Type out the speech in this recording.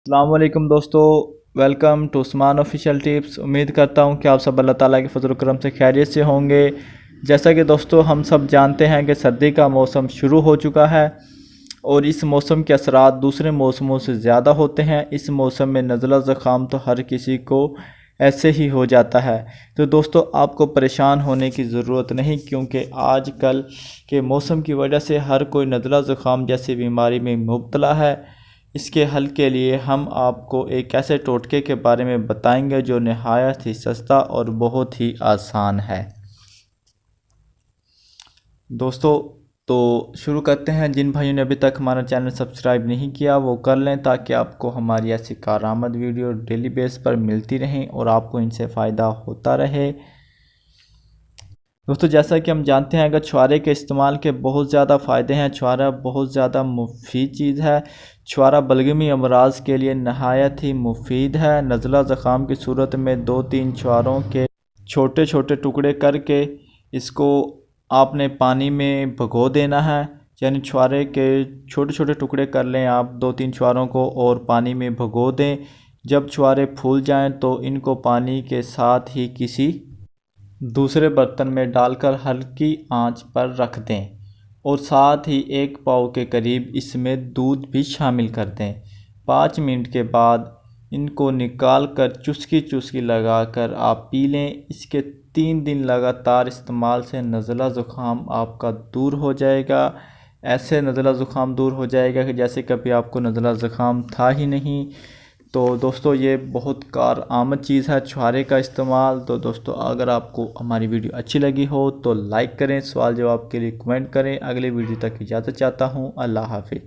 अस्सलामुअलैकुम दोस्तों, welcome to Usman official tips. उम्मीद करता हूँ कि आप सब अल्लाह ताला के फजल करम से खैरियत से होंगे। जैसा कि दोस्तों हम सब जानते हैं कि सर्दी का मौसम शुरू हो चुका है और इस मौसम के असरात दूसरे मौसमों से ज़्यादा होते हैं। इस मौसम में नज़ला ज़ुकाम तो हर किसी को ऐसे ही हो जाता है। तो दोस्तों आपको परेशान होने की ज़रूरत नहीं, क्योंकि आजकल के मौसम की वजह से हर कोई नज़ला ज़ुकाम जैसी बीमारी में मुब्तला है। इसके हल के लिए हम आपको एक ऐसे टोटके के बारे में बताएंगे जो नहायत ही सस्ता और बहुत ही आसान है। दोस्तों तो शुरू करते हैं। जिन भाइयों ने अभी तक हमारा चैनल सब्सक्राइब नहीं किया वो कर लें, ताकि आपको हमारी ऐसी कारआमद वीडियो डेली बेस पर मिलती रहें और आपको इनसे फ़ायदा होता रहे। दोस्तों जैसा कि हम जानते हैं, अगर छुहारे के इस्तेमाल के बहुत ज़्यादा फ़ायदे हैं। छुहारा बहुत ज़्यादा मुफीद चीज़ है। छुहारा बलगमी अमराज के लिए नहायत ही मुफीद है। नज़ला ज़ुकाम की सूरत में 2-3 छुहारों के छोटे छोटे टुकड़े करके इसको आपने पानी में भिगो देना है। यानी छुहारे के छोटे छोटे टुकड़े कर लें आप 2-3 छुहारों को और पानी में भिगो दें। जब छुहारे फूल जाएं तो इनको पानी के साथ ही किसी दूसरे बर्तन में डालकर हल्की आंच पर रख दें और साथ ही 1 पाव के करीब इसमें दूध भी शामिल कर दें। 5 मिनट के बाद इनको निकाल कर चुस्की चुस्की लगाकर आप पी लें। इसके 3 दिन लगातार इस्तेमाल से नज़ला ज़ुकाम आपका दूर हो जाएगा। ऐसे नज़ला ज़ुकाम दूर हो जाएगा कि जैसे कभी आपको नज़ला ज़ुकाम था ही नहीं। तो दोस्तों ये बहुत कारआमद चीज़ है छुहारे का इस्तेमाल। तो दोस्तों अगर आपको हमारी वीडियो अच्छी लगी हो तो लाइक करें, सवाल जवाब के लिए कमेंट करें। अगले वीडियो तक इजाज़त चाहता हूँ। अल्लाह हाफिज़।